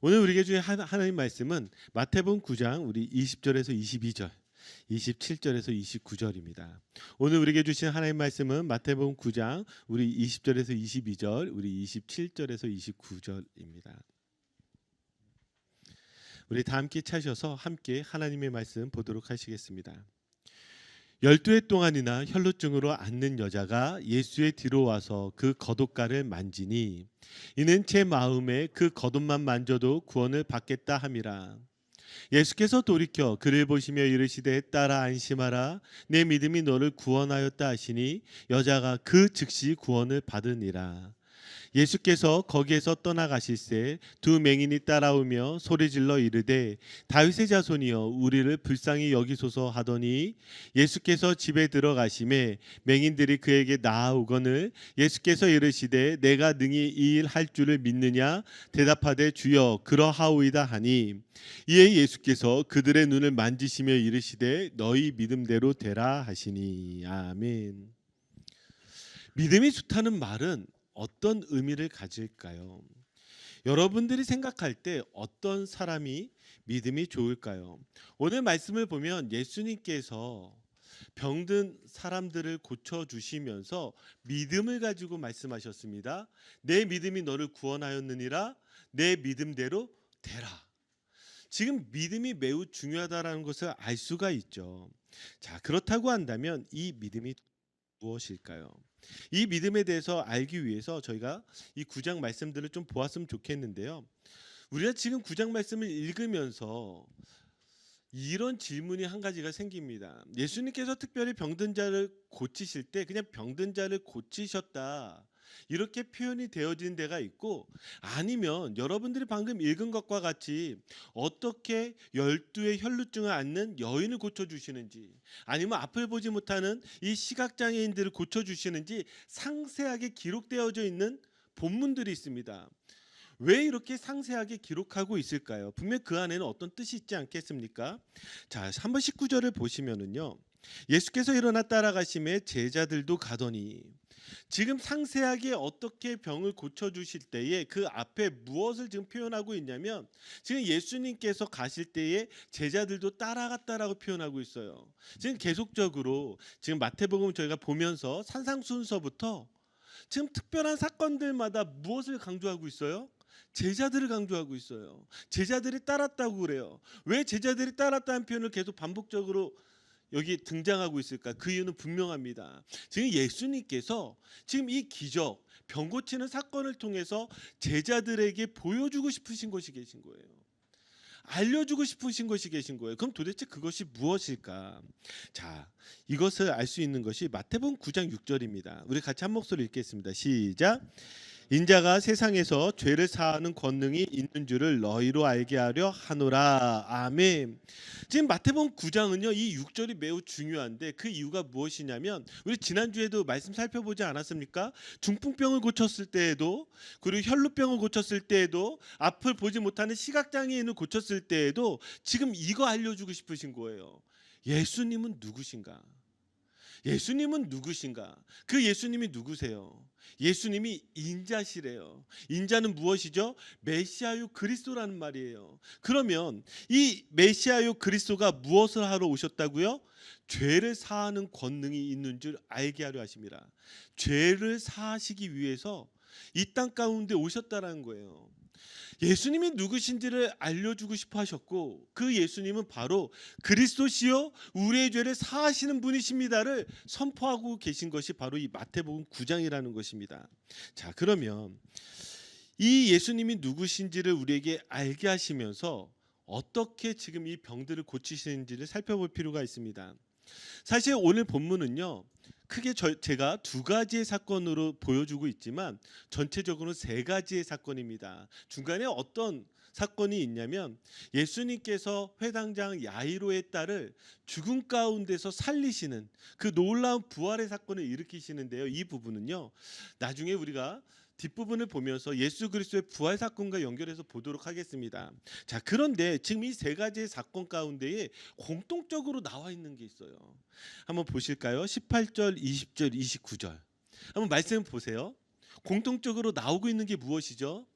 오늘 우리에게 주신 하나님 말씀은 마태복음 9장 우리 20절에서 22절, 27절에서 29절입니다. 오늘 우리에게 주신 하나님 말씀은 마태복음 9장 우리 20절에서 22절, 우리 27절에서 29절입니다. 우리 다 함께 차셔서 함께 하나님의 말씀 보도록 하시겠습니다. 12해 동안이나 혈루증으로 앓는 여자가 예수의 뒤로 와서 그 겉옷가를 만지니 이는 제 마음에 그 겉옷만 만져도 구원을 받겠다 함이라. 예수께서 돌이켜 그를 보시며 이르시되 딸아 안심하라 내 믿음이 너를 구원하였다 하시니 여자가 그 즉시 구원을 받으니라. 예수께서 거기에서 떠나가실새 두 맹인이 따라오며 소리질러 이르되 다윗의 자손이여 우리를 불쌍히 여기소서 하더니 예수께서 집에 들어가심에 맹인들이 그에게 나아오거늘 예수께서 이르시되 내가 능히 이 일 할 줄을 믿느냐 대답하되 주여 그러하오이다 하니 이에 예수께서 그들의 눈을 만지시며 이르시되 너희 믿음대로 되라 하시니. 아멘. 믿음이 좋다는 말은 어떤 의미를 가질까요? 여러분들이 생각할 때 어떤 사람이 믿음이 좋을까요? 오늘 말씀을 보면 예수님께서 병든 사람들을 고쳐주시면서 믿음을 가지고 말씀하셨습니다. 내 믿음이 너를 구원하였느니라 내 믿음대로 되라. 지금 믿음이 매우 중요하다는 것을 알 수가 있죠. 자, 그렇다고 한다면 이 믿음이 무엇일까요? 이 믿음에 대해서 알기 위해서 저희가 이 9장 말씀들을 좀 보았으면 좋겠는데요. 우리가 지금 9장 말씀을 읽으면서 이런 질문이 한 가지가 생깁니다. 예수님께서 특별히 병든 자를 고치실 때 그냥 병든 자를 고치셨다 이렇게 표현이 되어진 데가 있고, 아니면 여러분들이 방금 읽은 것과 같이 어떻게 12의 혈루증을 앓는 여인을 고쳐주시는지, 아니면 앞을 보지 못하는 이 시각장애인들을 고쳐주시는지 상세하게 기록되어져 있는 본문들이 있습니다. 왜 이렇게 상세하게 기록하고 있을까요? 분명 그 안에는 어떤 뜻이 있지 않겠습니까? 자, 한번 19절을 보시면은요. 예수께서 일어나 따라가심에 제자들도 가더니, 지금 상세하게 어떻게 병을 고쳐주실 때에 그 앞에 무엇을 지금 표현하고 있냐면, 지금 예수님께서 가실 때에 제자들도 따라갔다라고 표현하고 있어요. 지금 계속적으로 지금 마태복음 저희가 보면서 산상순서부터 지금 특별한 사건들마다 무엇을 강조하고 있어요? 제자들을 강조하고 있어요. 제자들이 따랐다고 그래요. 왜 제자들이 따랐다는 표현을 계속 반복적으로 여기 등장하고 있을까? 그 이유는 분명합니다. 지금 예수님께서 지금 이 기적, 병 고치는 사건을 통해서 제자들에게 보여주고 싶으신 것이 계신 거예요. 알려주고 싶으신 것이 계신 거예요. 그럼 도대체 그것이 무엇일까? 자, 이것을 알 수 있는 것이 마태복음 9장 6절입니다. 우리 같이 한 목소리 읽겠습니다. 시작. 인자가 세상에서 죄를 사하는 권능이 있는 줄을 너희로 알게 하려 하노라. 아멘. 지금 마태복음 9장은요, 이 6절이 매우 중요한데 그 이유가 무엇이냐면, 우리 지난주에도 말씀 살펴보지 않았습니까? 중풍병을 고쳤을 때에도, 그리고 혈루병을 고쳤을 때에도, 앞을 보지 못하는 시각장애인을 고쳤을 때에도 지금 이거 알려주고 싶으신 거예요. 예수님은 누구신가? 예수님은 누구신가? 그 예수님이 누구세요? 예수님이 인자시래요. 인자는 무엇이죠? 메시아요 그리스도라는 말이에요. 그러면 이 메시아요 그리스도가 무엇을 하러 오셨다고요? 죄를 사하는 권능이 있는 줄 알게 하려 하심이라. 죄를 사하시기 위해서 이 땅 가운데 오셨다라는 거예요. 예수님이 누구신지를 알려주고 싶어 하셨고, 그 예수님은 바로 그리스도시요 우리의 죄를 사하시는 분이십니다를 선포하고 계신 것이 바로 이 마태복음 9장이라는 것입니다. 자, 그러면 이 예수님이 누구신지를 우리에게 알게 하시면서 어떻게 지금 이 병들을 고치시는지를 살펴볼 필요가 있습니다. 사실 오늘 본문은요, 크게 제가 두 가지의 사건으로 보여주고 있지만 전체적으로 세 가지의 사건입니다. 중간에 어떤 사건이 있냐면, 예수님께서 회당장 야이로의 딸을 죽음 가운데서 살리시는 그 놀라운 부활의 사건을 일으키시는데요. 이 부분은요, 나중에 우리가 뒷부분을 보면서 예수 그리스도의 부활 사건과 연결해서 보도록 하겠습니다. 자, 그런데 지금 이 세 가지의 사건 가운데에 공통적으로 나와 있는 게 있어요. 한번 보실까요? 18절, 20절, 29절. 한번 말씀 보세요. 공통적으로 나오고 있는 게 무엇이죠?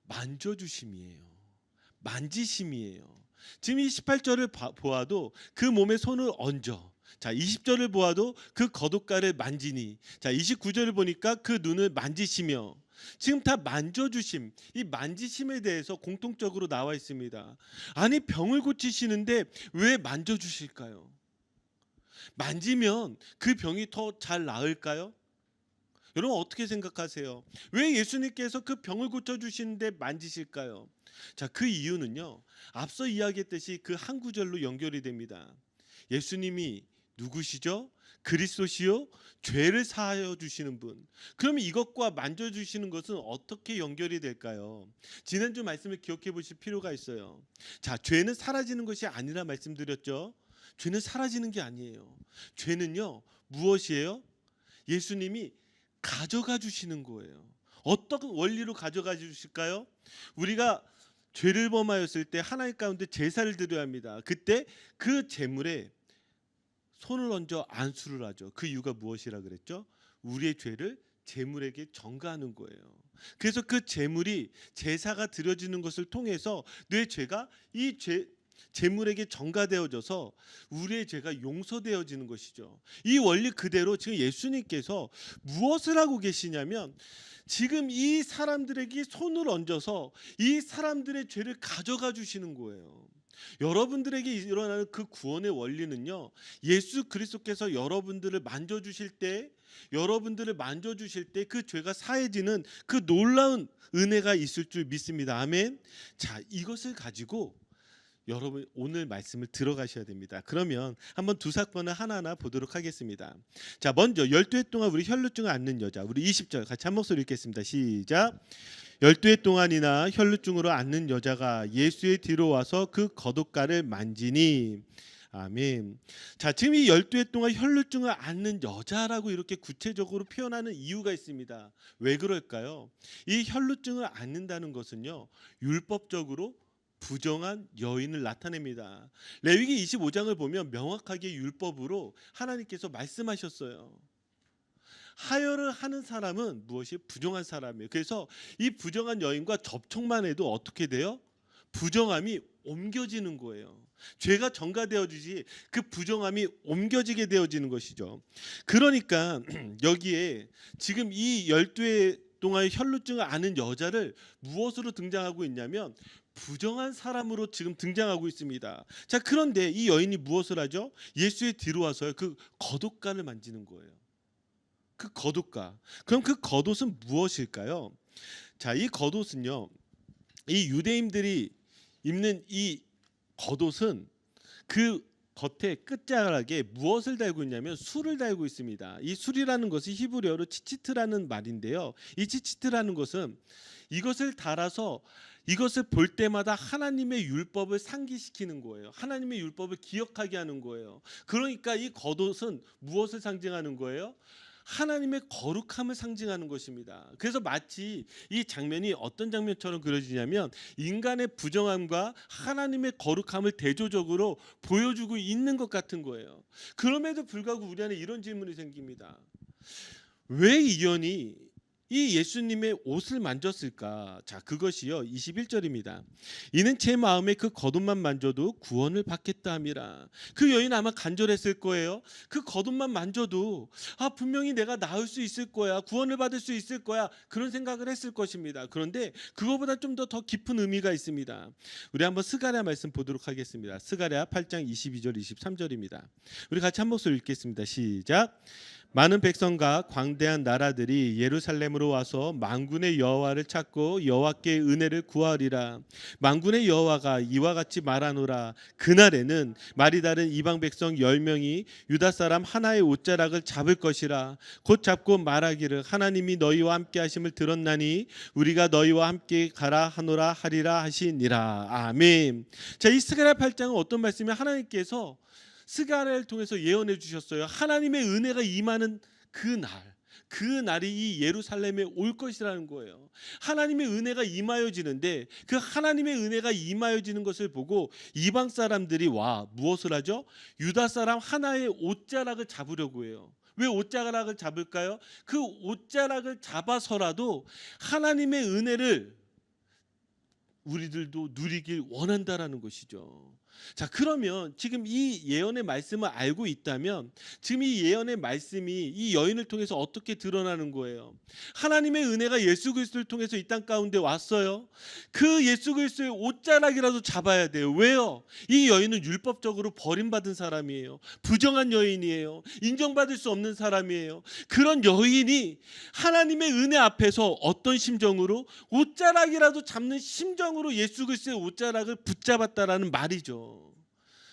만져주심이에요. 만지심이에요. 지금 이 18절을 보아도 그 몸에 손을 얹어. 자, 20절을 보아도 그 겉옷가를 만지니. 자, 29절을 보니까 그 눈을 만지시며. 지금 다 만져주심, 이 만지심에 대해서 공통적으로 나와 있습니다. 아니, 병을 고치시는데 왜 만져주실까요? 만지면 그 병이 더 잘 나을까요? 여러분 어떻게 생각하세요? 왜 예수님께서 그 병을 고쳐주시는데 만지실까요? 자, 그 이유는요, 앞서 이야기했듯이 그 한 구절로 연결이 됩니다. 예수님이 누구시죠? 그리스도시요, 죄를 사하여 주시는 분. 그러면 이것과 만져주시는 것은 어떻게 연결이 될까요? 지난주 말씀을 기억해 보실 필요가 있어요. 자, 죄는 사라지는 것이 아니라 말씀드렸죠. 죄는 사라지는 게 아니에요. 죄는요, 무엇이에요? 예수님이 가져가 주시는 거예요. 어떤 원리로 가져가 주실까요? 우리가 죄를 범하였을 때 하나님 가운데 제사를 드려야 합니다. 그때 그 제물에 손을 얹어 안수를 하죠. 그 이유가 무엇이라 그랬죠? 우리의 죄를 제물에게 전가하는 거예요. 그래서 그 제물이 제사가 드려지는 것을 통해서 내 죄가 이 제물에게 전가되어져서 우리의 죄가 용서되어지는 것이죠. 이 원리 그대로 지금 예수님께서 무엇을 하고 계시냐면 지금 이 사람들에게 손을 얹어서 이 사람들의 죄를 가져가 주시는 거예요. 여러분들에게 일어나는 그 구원의 원리는요, 예수 그리스도께서 여러분들을 만져주실 때, 그 죄가 사해지는 그 놀라운 은혜가 있을 줄 믿습니다. 아멘. 자, 이것을 가지고 여러분 오늘 말씀을 들어가셔야 됩니다. 그러면 한번 두 사건을 하나하나 보도록 하겠습니다. 자, 먼저 12해 동안 우리 혈루증을 앓는 여자, 우리 20절 같이 한 목소리 읽겠습니다. 시작. 12해 동안이나 혈루증으로 앓는 여자가 예수의 뒤로 와서 그 겉옷가를 만지니. 아멘. 자, 지금 이 12해 동안 혈루증을 앓는 여자라고 이렇게 구체적으로 표현하는 이유가 있습니다. 왜 그럴까요? 이 혈루증을 앓는다는 것은요, 율법적으로 부정한 여인을 나타냅니다. 레위기 25장을 보면 명확하게 율법으로 하나님께서 말씀하셨어요. 하혈을 하는 사람은 무엇이 부정한 사람이에요. 그래서 이 부정한 여인과 접촉만 해도 어떻게 돼요? 부정함이 옮겨지는 거예요. 죄가 전가되어지지 그 부정함이 옮겨지게 되어지는 것이죠. 그러니까 여기에 지금 이 12해 동안 혈루증을 앓는 여자를 무엇으로 등장하고 있냐면 부정한 사람으로 지금 등장하고 있습니다. 자, 그런데 이 여인이 무엇을 하죠? 예수의 뒤로 와서 그 겉옷가를 만지는 거예요. 그 겉옷가. 그럼 그 겉옷은 무엇일까요? 자, 이 겉옷은요, 이 유대인들이 입는 이 겉옷은 그 겉에 끝자락에 무엇을 달고 있냐면 술을 달고 있습니다. 이 술이라는 것이 히브리어로 치치트라는 말인데요. 이 치치트라는 것은 이것을 달아서 이것을 볼 때마다 하나님의 율법을 상기시키는 거예요. 하나님의 율법을 기억하게 하는 거예요. 그러니까 이 겉옷은 무엇을 상징하는 거예요? 하나님의 거룩함을 상징하는 것입니다. 그래서 마치 이 장면이 어떤 장면처럼 그려지냐면 인간의 부정함과 하나님의 거룩함을 대조적으로 보여주고 있는 것 같은 거예요. 그럼에도 불구하고 우리 안에 이런 질문이 생깁니다. 왜 이 여인이 이 예수님의 옷을 만졌을까? 자, 그것이요 21절입니다. 이는 제 마음에 그 겉옷만 만져도 구원을 받겠다 함이라. 그 여인 아마 간절했을 거예요. 그 겉옷만 만져도 분명히 내가 나을 수 있을 거야, 구원을 받을 수 있을 거야, 그런 생각을 했을 것입니다. 그런데 그거보다 좀 더 깊은 의미가 있습니다. 우리 한번 스가랴 말씀 보도록 하겠습니다. 스가랴 8장 22절 23절입니다. 우리 같이 한 목소리 읽겠습니다. 시작. 많은 백성과 광대한 나라들이 예루살렘으로 와서 만군의 여호와를 찾고 여호와께 은혜를 구하리라. 만군의 여호와가 이와 같이 말하노라. 그날에는 말이 다른 이방 백성 10명이 유다 사람 하나의 옷자락을 잡을 것이라. 곧 잡고 말하기를 하나님이 너희와 함께 하심을 들었나니 우리가 너희와 함께 가라 하노라 하리라 하시니라. 아멘. 자, 이 스가랴 8장은 어떤 말씀이 하나님께서 스가랴를 통해서 예언해 주셨어요. 하나님의 은혜가 임하는 그 날이 이 예루살렘에 올 것이라는 거예요. 하나님의 은혜가 임하여지는데 그 하나님의 은혜가 임하여지는 것을 보고 이방 사람들이 와 무엇을 하죠? 유다 사람 하나의 옷자락을 잡으려고 해요. 왜 옷자락을 잡을까요? 그 옷자락을 잡아서라도 하나님의 은혜를 우리들도 누리길 원한다라는 것이죠. 자, 그러면 지금 이 예언의 말씀을 알고 있다면 지금 이 예언의 말씀이 이 여인을 통해서 어떻게 드러나는 거예요? 하나님의 은혜가 예수 그리스도를 통해서 이 땅 가운데 왔어요. 그 예수 그리스도의 옷자락이라도 잡아야 돼요. 왜요? 이 여인은 율법적으로 버림받은 사람이에요. 부정한 여인이에요. 인정받을 수 없는 사람이에요. 그런 여인이 하나님의 은혜 앞에서 어떤 심정으로 옷자락이라도 잡는 심정으로 예수 그리스도의 옷자락을 붙잡았다라는 말이죠.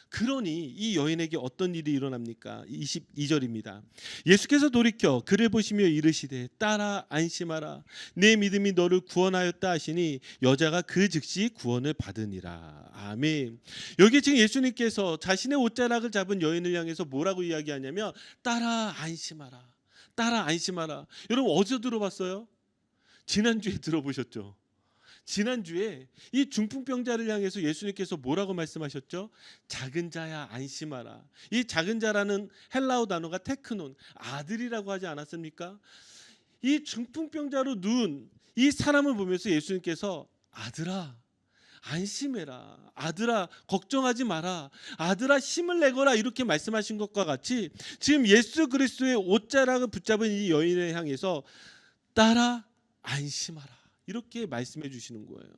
그러니 이 여인에게 어떤 일이 일어납니까? 22절입니다. 예수께서 돌이켜 그를 보시며 이르시되 딸아 안심하라 내 믿음이 너를 구원하였다 하시니 여자가 그 즉시 구원을 받으니라. 아멘. 여기 지금 예수님께서 자신의 옷자락을 잡은 여인을 향해서 뭐라고 이야기하냐면 딸아 안심하라. 딸아 안심하라. 여러분 어디서 들어봤어요? 지난주에 들어보셨죠? 지난주에 이 중풍병자를 향해서 예수님께서 뭐라고 말씀하셨죠? 작은 자야 안심하라. 이 작은 자라는 헬라어 단어가 테크논, 아들이라고 하지 않았습니까? 이 중풍병자로 누운 이 사람을 보면서 예수님께서 아들아 안심해라. 아들아 걱정하지 마라. 아들아 힘을 내거라. 이렇게 말씀하신 것과 같이 지금 예수 그리스도의 옷자락을 붙잡은 이 여인을 향해서 딸아 안심하라. 이렇게 말씀해 주시는 거예요.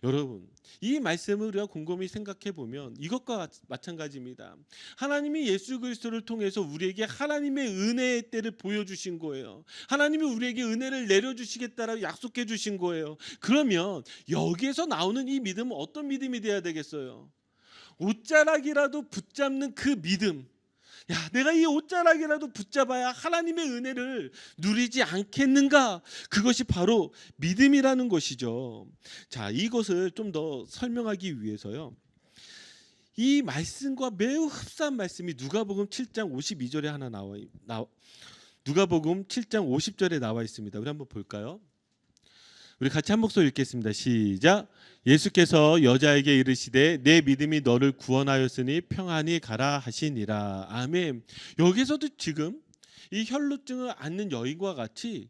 여러분, 이 말씀을 우리가 곰곰이 생각해 보면 이것과 마찬가지입니다. 하나님이 예수 그리스도를 통해서 우리에게 하나님의 은혜의 때를 보여주신 거예요. 하나님이 우리에게 은혜를 내려주시겠다라고 약속해 주신 거예요. 그러면 여기에서 나오는 이 믿음은 어떤 믿음이 돼야 되겠어요? 옷자락이라도 붙잡는 그 믿음. 야, 내가 이 옷자락이라도 붙잡아야 하나님의 은혜를 누리지 않겠는가? 그것이 바로 믿음이라는 것이죠. 자, 이것을 좀 더 설명하기 위해서요. 이 말씀과 매우 흡사한 말씀이 누가복음 7장 52절에 하나 누가복음 7장 50절에 나와 있습니다. 우리 한번 볼까요? 우리 같이 한 목소리 읽겠습니다. 시작. 예수께서 여자에게 이르시되 내 믿음이 너를 구원하였으니 평안히 가라 하시니라. 아멘. 여기서도 지금 이 혈루증을 앓는 여인과 같이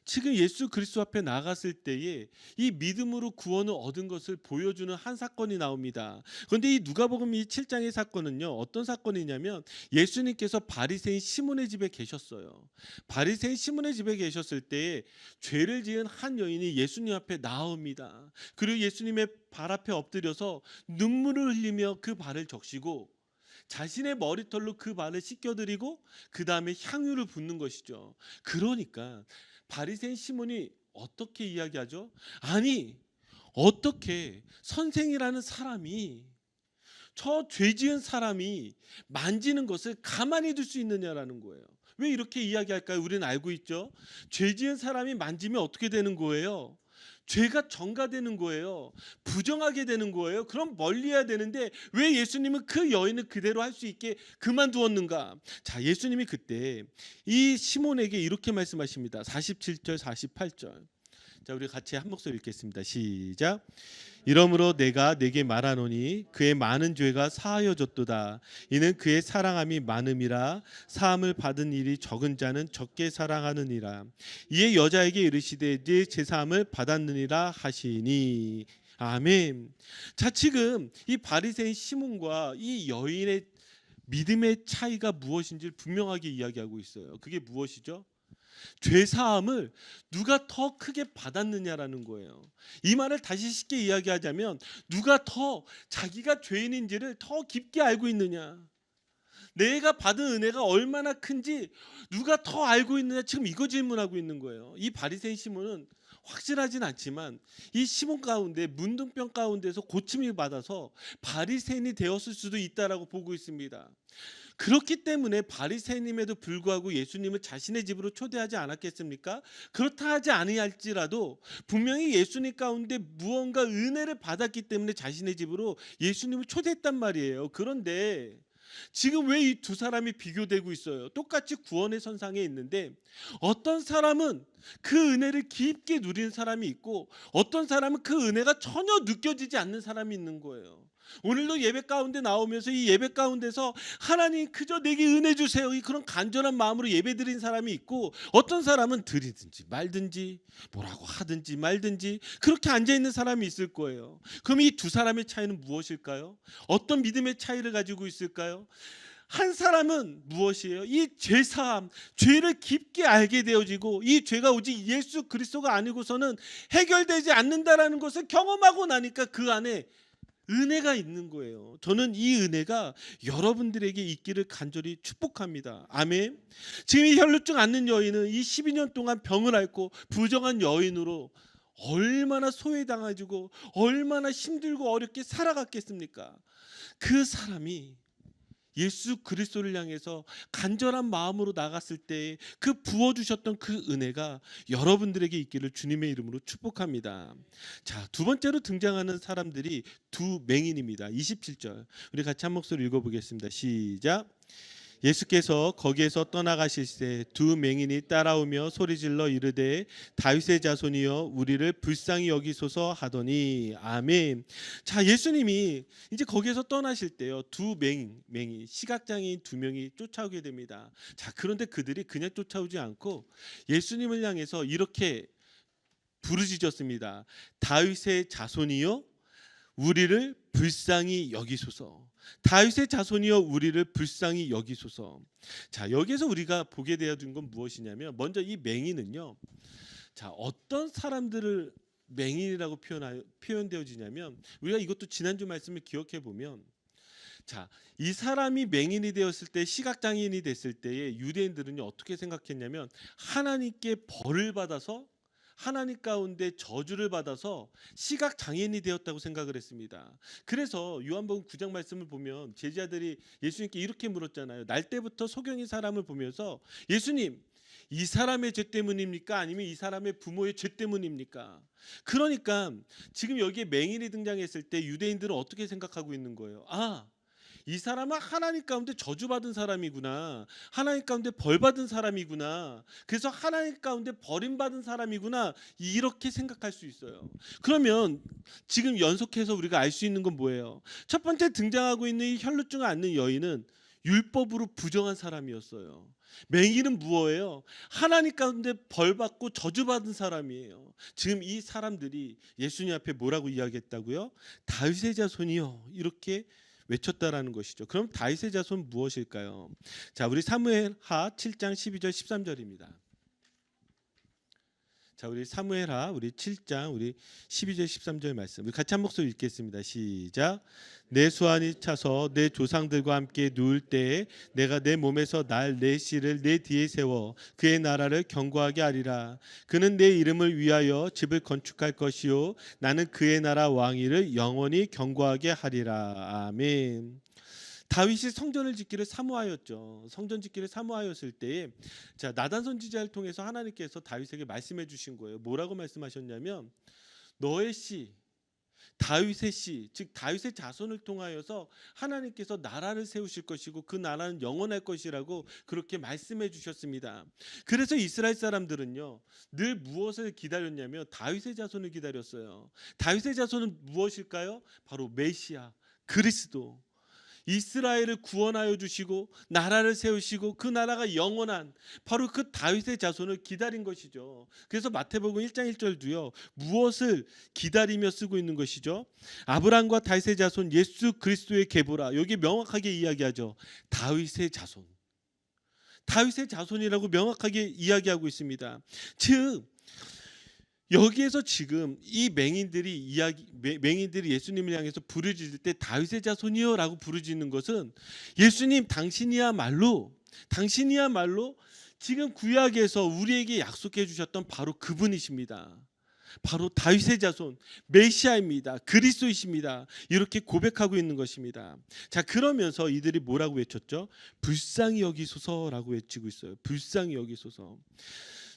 지금 예수 그리스도 앞에 나갔을 때에 이 믿음으로 구원을 얻은 것을 보여주는 한 사건이 나옵니다. 그런데 이 누가복음 이 7장의 사건은요, 어떤 사건이냐면 예수님께서 바리새인 시몬의 집에 계셨어요. 바리새인 시몬의 집에 계셨을 때에 죄를 지은 한 여인이 예수님 앞에 나옵니다. 그리고 예수님의 발 앞에 엎드려서 눈물을 흘리며 그 발을 적시고 자신의 머리털로 그 발을 씻겨드리고 그 다음에 향유를 붓는 것이죠. 그러니까 바리새인 시몬이 어떻게 이야기하죠? 아니 어떻게 선생이라는 사람이 저 죄지은 사람이 만지는 것을 가만히 둘 수 있느냐라는 거예요. 왜 이렇게 이야기할까요? 우리는 알고 있죠. 죄지은 사람이 만지면 어떻게 되는 거예요? 죄가 전가되는 거예요. 부정하게 되는 거예요. 그럼 멀리해야 되는데 왜 예수님은 그 여인을 그대로 할 수 있게 그만두었는가? 자, 예수님이 그때 이 시몬에게 이렇게 말씀하십니다. 47절 48절. 자, 우리 같이 한 목소리 읽겠습니다. 시작. 이러므로 내가 내게 말하노니 그의 많은 죄가 사하여졌도다. 이는 그의 사랑함이 많음이라. 사함을 받은 일이 적은 자는 적게 사랑하느니라. 이에 여자에게 이르시되 네 제사함을 받았느니라 하시니. 아멘. 자, 지금 이 바리새인 시몬과 이 여인의 믿음의 차이가 무엇인지를 분명하게 이야기하고 있어요. 그게 무엇이죠? 죄사함을 누가 더 크게 받았느냐라는 거예요. 이 말을 다시 쉽게 이야기하자면 누가 더 자기가 죄인인지를 더 깊게 알고 있느냐, 내가 받은 은혜가 얼마나 큰지 누가 더 알고 있느냐, 지금 이거 질문하고 있는 거예요. 이 바리새인 시몬은 확실하진 않지만 이 시몬 가운데 문둥병 가운데서 고침을 받아서 바리새인이 되었을 수도 있다라고 보고 있습니다. 그렇기 때문에 바리새인임에도 불구하고 예수님을 자신의 집으로 초대하지 않았겠습니까? 그렇다 하지 아니할지라도 분명히 예수님 가운데 무언가 은혜를 받았기 때문에 자신의 집으로 예수님을 초대했단 말이에요. 그런데 지금 왜 이 두 사람이 비교되고 있어요? 똑같이 구원의 선상에 있는데 어떤 사람은 그 은혜를 깊게 누리는 사람이 있고 어떤 사람은 그 은혜가 전혀 느껴지지 않는 사람이 있는 거예요. 오늘도 예배 가운데 나오면서 이 예배 가운데서 하나님 그저 내게 은혜 주세요, 이 그런 간절한 마음으로 예배 드린 사람이 있고, 어떤 사람은 드리든지 말든지 뭐라고 하든지 말든지 그렇게 앉아있는 사람이 있을 거예요. 그럼 이 두 사람의 차이는 무엇일까요? 어떤 믿음의 차이를 가지고 있을까요? 한 사람은 무엇이에요? 이 죄사함, 죄를 깊게 알게 되어지고 이 죄가 오직 예수 그리스도가 아니고서는 해결되지 않는다라는 것을 경험하고 나니까 그 안에 은혜가 있는 거예요. 저는 이 은혜가 여러분들에게 있기를 간절히 축복합니다. 아멘. 지금 이 혈루증 앓는 여인은 이 12년 동안 병을 앓고 부정한 여인으로 얼마나 소외당해지고 얼마나 힘들고 어렵게 살아갔겠습니까? 그 사람이 예수 그리스도를 향해서 간절한 마음으로 나갔을 때 그 부어주셨던 그 은혜가 여러분들에게 있기를 주님의 이름으로 축복합니다. 자, 두 번째로 등장하는 사람들이 두 맹인입니다. 27절 우리 같이 한 목소리 읽어보겠습니다. 시작. 예수께서 거기에서 떠나가실 때 두 맹인이 따라오며 소리질러 이르되 다윗의 자손이여 우리를 불쌍히 여기소서 하더니 아멘. 자, 예수님이 이제 거기에서 떠나실 때요, 두 맹인 시각장애인 두 명이 쫓아오게 됩니다. 자, 그런데 그들이 그냥 쫓아오지 않고 예수님을 향해서 이렇게 부르짖었습니다. 다윗의 자손이여 우리를 불쌍히 여기소서. 다윗의 자손이여 우리를 불쌍히 여기소서. 자, 여기서 우리가 보게 되어진 건 무엇이냐면, 먼저 이 맹인은요, 자, 어떤 사람들을 맹인이라고 표현되어지냐면, 우리가 이것도 지난주 말씀을 기억해 보면, 자, 이 사람이 맹인이 되었을 때, 시각장애인이 됐을 때에 유대인들은요 어떻게 생각했냐면, 하나님께 벌을 받아서 하나님 가운데 저주를 받아서 시각 장애인이 되었다고 생각을 했습니다. 그래서 요한복음 9장 말씀을 보면 제자들이 예수님께 이렇게 물었잖아요. 날 때부터 소경인 사람을 보면서 예수님, 이 사람의 죄 때문입니까? 아니면 이 사람의 부모의 죄 때문입니까? 그러니까 지금 여기에 맹인이 등장했을 때 유대인들은 어떻게 생각하고 있는 거예요? 아, 이 사람은 하나님 가운데 저주받은 사람이구나, 하나님 가운데 벌받은 사람이구나, 그래서 하나님 가운데 버림받은 사람이구나, 이렇게 생각할 수 있어요. 그러면 지금 연속해서 우리가 알 수 있는 건 뭐예요? 첫 번째 등장하고 있는 이 혈루증을 앓는 여인은 율법으로 부정한 사람이었어요. 맹인은 무엇이에요? 하나님 가운데 벌받고 저주받은 사람이에요. 지금 이 사람들이 예수님 앞에 뭐라고 이야기했다고요? 다윗의 자손이요, 이렇게 외쳤다라는 것이죠. 그럼 다윗의 자손 무엇일까요? 자, 우리 사무엘하 7장 12절 13절입니다. 자, 우리 사무엘하 우리 7장 우리 12절 13절 말씀 우리 같이 한 목소리 읽겠습니다. 시작. 내 수완이 차서 내 조상들과 함께 누울 때에 내가 내 몸에서 내 씨를 내 뒤에 세워 그의 나라를 견고하게 하리라. 그는 내 이름을 위하여 집을 건축할 것이요 나는 그의 나라 왕위를 영원히 견고하게 하리라. 아멘. 다윗이 성전을 짓기를 사모하였죠. 성전 짓기를 사모하였을 때에, 자, 나단 선지자를 통해서 하나님께서 다윗에게 말씀해 주신 거예요. 뭐라고 말씀하셨냐면, 너의 씨, 다윗의 씨, 즉 다윗의 자손을 통하여서 하나님께서 나라를 세우실 것이고 그 나라는 영원할 것이라고 그렇게 말씀해 주셨습니다. 그래서 이스라엘 사람들은요 늘 무엇을 기다렸냐면 다윗의 자손을 기다렸어요. 다윗의 자손은 무엇일까요? 바로 메시아, 그리스도, 이스라엘을 구원하여 주시고 나라를 세우시고 그 나라가 영원한 바로 그 다윗의 자손을 기다린 것이죠. 그래서 마태복음 1장 1절도요 무엇을 기다리며 쓰고 있는 것이죠? 아브라함과 다윗의 자손 예수 그리스도의 계보라. 여기 명확하게 이야기하죠. 다윗의 자손, 다윗의 자손이라고 명확하게 이야기하고 있습니다. 즉 여기에서 지금 이 맹인들이 예수님을 향해서 부르짖을 때 다윗의 자손이여라고 부르짖는 것은 예수님 당신이야말로 지금 구약에서 우리에게 약속해 주셨던 바로 그분이십니다. 바로 다윗의 자손 메시아입니다. 그리스도이십니다. 이렇게 고백하고 있는 것입니다. 자, 그러면서 이들이 뭐라고 외쳤죠? 불쌍히 여기소서라고 외치고 있어요. 불쌍히 여기소서.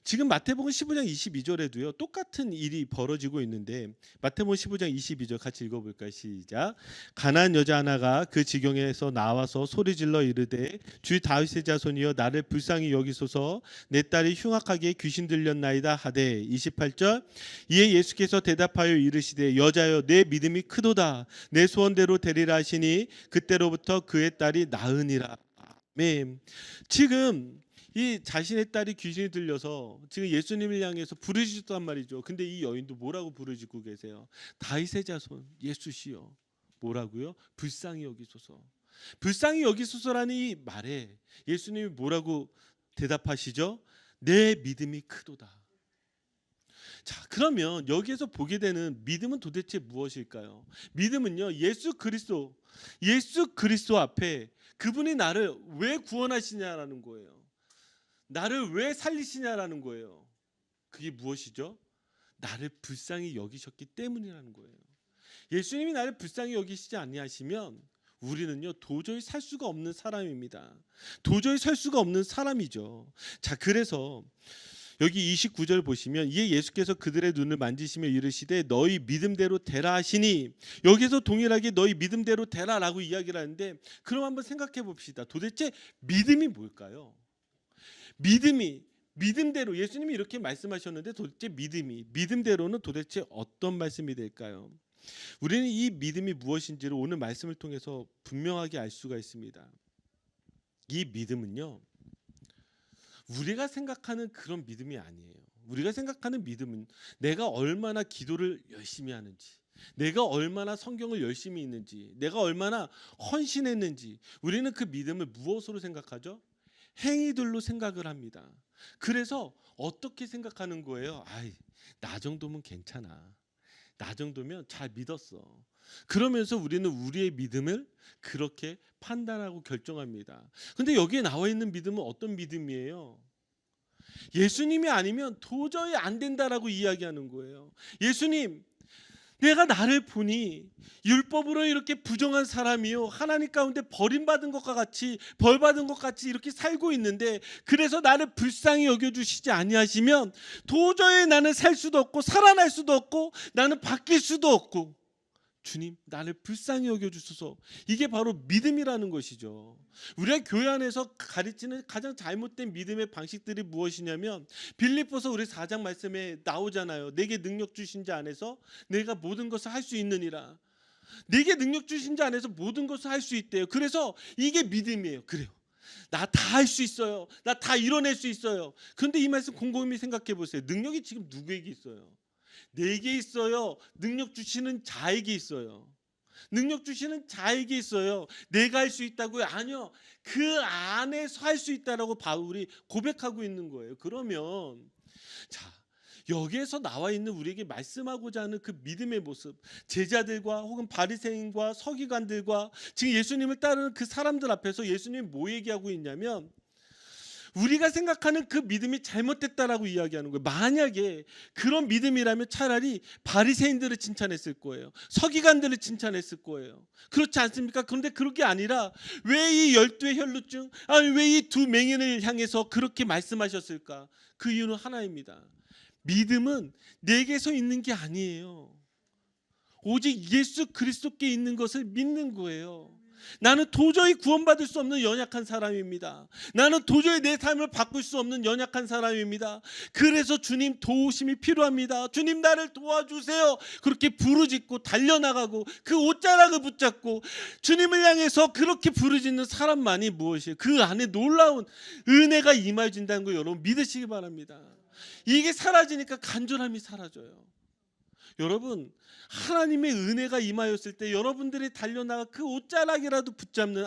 지금 마태복음 15장 22절에도요. 똑같은 일이 벌어지고 있는데 마태복음 15장 22절 같이 읽어볼까요? 시작. 가난한 여자 하나가 그 지경에서 나와서 소리질러 이르되 주 다윗의 자손이여 나를 불쌍히 여기소서 내 딸이 흉악하게 귀신 들렸나이다 하되 28절 이에 예수께서 대답하여 이르시되 여자여 내 믿음이 크도다 내 소원대로 되리라 하시니 그때로부터 그의 딸이 나으니라. 아멘. 지금 이 자신의 딸이 귀신이 들려서 지금 예수님을 향해서 부르짖었단 말이죠. 근데 이 여인도 뭐라고 부르짖고 계세요? 다윗의 자손 예수시여. 뭐라고요? 불쌍히 여기소서. 불쌍히 여기소서라는 이 말에 예수님이 뭐라고 대답하시죠? 내 믿음이 크도다. 자, 그러면 여기에서 보게 되는 믿음은 도대체 무엇일까요? 믿음은요, 예수 그리스도 앞에 그분이 나를 왜 구원하시냐라는 거예요. 나를 왜 살리시냐라는 거예요. 그게 무엇이죠? 나를 불쌍히 여기셨기 때문이라는 거예요. 예수님이 나를 불쌍히 여기시지 아니하시면 우리는요 도저히 살 수가 없는 사람입니다. 도저히 살 수가 없는 사람이죠. 자, 그래서 여기 29절 보시면 이에 예수께서 그들의 눈을 만지시며 이르시되 너희 믿음대로 되라 하시니 여기서 동일하게 너희 믿음대로 되라라고 이야기를 하는데 그럼 한번 생각해 봅시다. 도대체 믿음이 뭘까요? 믿음대로 예수님이 이렇게 말씀하셨는데 도대체 믿음대로는 도대체 어떤 말씀이 될까요? 우리는 이 믿음이 무엇인지를 오늘 말씀을 통해서 분명하게 알 수가 있습니다. 이 믿음은요 우리가 생각하는 그런 믿음이 아니에요. 우리가 생각하는 믿음은 내가 얼마나 기도를 열심히 하는지, 내가 얼마나 성경을 열심히 읽는지, 내가 얼마나 헌신했는지, 우리는 그 믿음을 무엇으로 생각하죠? 행위들로 생각을 합니다. 그래서 어떻게 생각하는 거예요? 나 정도면 괜찮아. 나 정도면 잘 믿었어. 그러면서 우리는 우리의 믿음을 그렇게 판단하고 결정합니다. 근데 여기에 나와 있는 믿음은 어떤 믿음이에요? 예수님이 아니면 도저히 안 된다라고 이야기하는 거예요. 예수님, 내가 나를 보니 율법으로 이렇게 부정한 사람이요 하나님 가운데 버림받은 것과 같이 벌받은 것 같이 이렇게 살고 있는데 그래서 나를 불쌍히 여겨주시지 아니하시면 도저히 나는 살 수도 없고 살아날 수도 없고 나는 바뀔 수도 없고 주님 나를 불쌍히 여겨주소서. 이게 바로 믿음이라는 것이죠. 우리가 교회 안에서 가르치는 가장 잘못된 믿음의 방식들이 무엇이냐면 빌립보서 우리 4장 말씀에 나오잖아요. 내게 능력 주신 자 안에서 내가 모든 것을 할 수 있느니라. 내게 능력 주신 자 안에서 모든 것을 할 수 있대요. 그래서 이게 믿음이에요. 그래요. 나 다 할 수 있어요. 나 다 이뤄낼 수 있어요. 그런데 이 말씀 곰곰이 생각해 보세요. 능력이 지금 누구에게 있어요? 내게 있어요. 능력 주시는 자에게 있어요. 능력 주시는 자에게 있어요. 내가 할 수 있다고요? 아니요. 그 안에서 할 수 있다라고 바울이 고백하고 있는 거예요. 그러면 자, 여기에서 나와 있는 우리에게 말씀하고자 하는 그 믿음의 모습, 제자들과 혹은 바리새인과 서기관들과 지금 예수님을 따르는 그 사람들 앞에서 예수님이 뭐 얘기하고 있냐면 우리가 생각하는 그 믿음이 잘못됐다라고 이야기하는 거예요. 만약에 그런 믿음이라면 차라리 바리새인들을 칭찬했을 거예요. 서기관들을 칭찬했을 거예요. 그렇지 않습니까? 그런데 그렇게 아니라 왜 이 12의 혈루증, 왜 이 두 맹인을 향해서 그렇게 말씀하셨을까? 그 이유는 하나입니다. 믿음은 내게서 있는 게 아니에요. 오직 예수 그리스도께 있는 것을 믿는 거예요. 나는 도저히 구원받을 수 없는 연약한 사람입니다. 나는 도저히 내 삶을 바꿀 수 없는 연약한 사람입니다. 그래서 주님 도우심이 필요합니다. 주님 나를 도와주세요. 그렇게 부르짖고 달려나가고 그 옷자락을 붙잡고 주님을 향해서 그렇게 부르짖는 사람만이 무엇이에요? 그 안에 놀라운 은혜가 임하여진다는 거 여러분 믿으시기 바랍니다. 이게 사라지니까 간절함이 사라져요. 여러분 하나님의 은혜가 임하였을 때 여러분들이 달려나가 그 옷자락이라도 붙잡는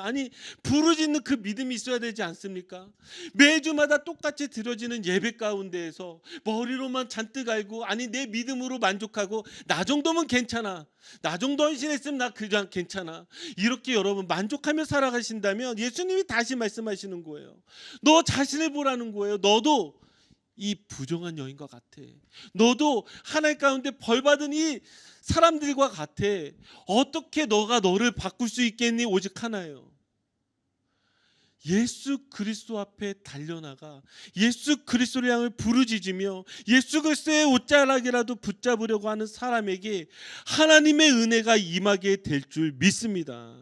부르짖는 그 믿음이 있어야 되지 않습니까? 매주마다 똑같이 드려지는 예배 가운데에서 머리로만 잔뜩 알고 내 믿음으로 만족하고 나 정도면 괜찮아. 나 정도 헌신했으면 나 그냥 괜찮아. 이렇게 여러분 만족하며 살아가신다면 예수님이 다시 말씀하시는 거예요. 너 자신을 보라는 거예요. 너도 이 부정한 여인과 같아. 너도 하나님 가운데 벌받은 이 사람들과 같아. 어떻게 너가 너를 바꿀 수 있겠니? 오직 하나예요. 예수 그리스도 앞에 달려나가 예수 그리스도를 향해 부르짖으며 예수 그리스도의 옷자락이라도 붙잡으려고 하는 사람에게 하나님의 은혜가 임하게 될 줄 믿습니다.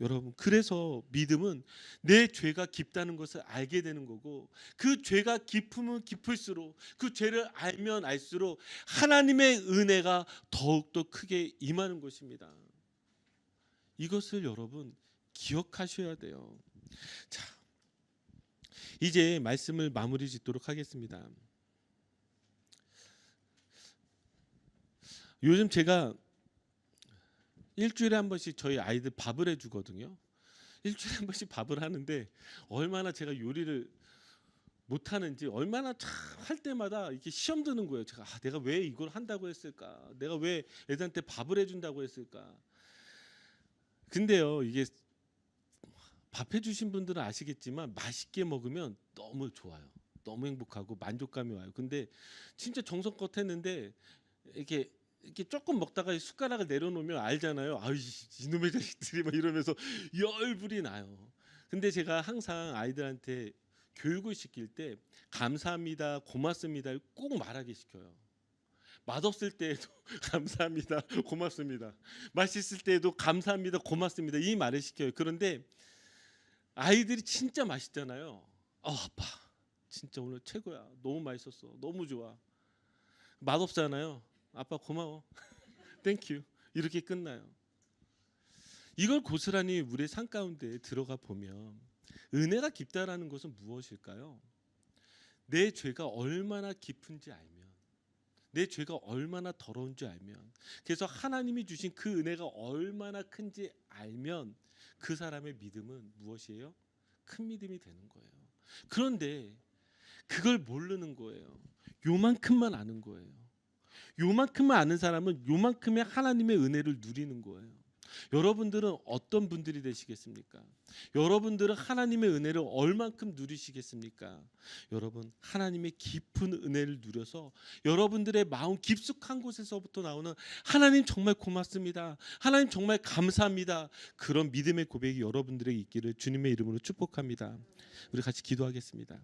여러분, 그래서 믿음은 내 죄가 깊다는 것을 알게 되는 거고, 그 죄가 깊으면 깊을수록, 그 죄를 알면 알수록 하나님의 은혜가 더욱더 크게 임하는 것입니다. 이것을 여러분 기억하셔야 돼요. 자, 이제 말씀을 마무리 짓도록 하겠습니다. 요즘 제가 일주일에 한 번씩 저희 아이들 밥을 해주거든요. 일주일에 한 번씩 밥을 하는데 얼마나 제가 요리를 못하는지, 얼마나 할 때마다 이렇게 시험 드는 거예요. 제가 내가 왜 이걸 한다고 했을까? 내가 왜 애들한테 밥을 해준다고 했을까? 근데요, 이게 밥 해주신 분들은 아시겠지만 맛있게 먹으면 너무 좋아요. 너무 행복하고 만족감이 와요. 근데 진짜 정성껏 했는데 이렇게 조금 먹다가 숟가락을 내려놓으면 알잖아요. 아유, 이놈의 자식들이 막 이러면서 열불이 나요. 근데 제가 항상 아이들한테 교육을 시킬 때 감사합니다, 고맙습니다를 꼭 말하게 시켜요. 맛없을 때에도 감사합니다, 고맙습니다. 맛있을 때에도 감사합니다, 고맙습니다. 이 말을 시켜요. 그런데 아이들이 진짜 맛있잖아요. 아빠 진짜 오늘 최고야. 너무 맛있었어. 너무 좋아. 맛없잖아요. 아빠 고마워. 땡큐. 이렇게 끝나요. 이걸 고스란히 우리의 삶 가운데 들어가 보면 은혜가 깊다라는 것은 무엇일까요? 내 죄가 얼마나 깊은지 알면, 내 죄가 얼마나 더러운지 알면, 그래서 하나님이 주신 그 은혜가 얼마나 큰지 알면 그 사람의 믿음은 무엇이에요? 큰 믿음이 되는 거예요. 그런데 그걸 모르는 거예요. 요만큼만 아는 거예요. 요만큼만 아는 사람은 요만큼의 하나님의 은혜를 누리는 거예요. 여러분들은 어떤 분들이 되시겠습니까? 여러분들은 하나님의 은혜를 얼만큼 누리시겠습니까? 여러분, 하나님의 깊은 은혜를 누려서 여러분들의 마음 깊숙한 곳에서부터 나오는 하나님 정말 고맙습니다, 하나님 정말 감사합니다, 그런 믿음의 고백이 여러분들에게 있기를 주님의 이름으로 축복합니다. 우리 같이 기도하겠습니다.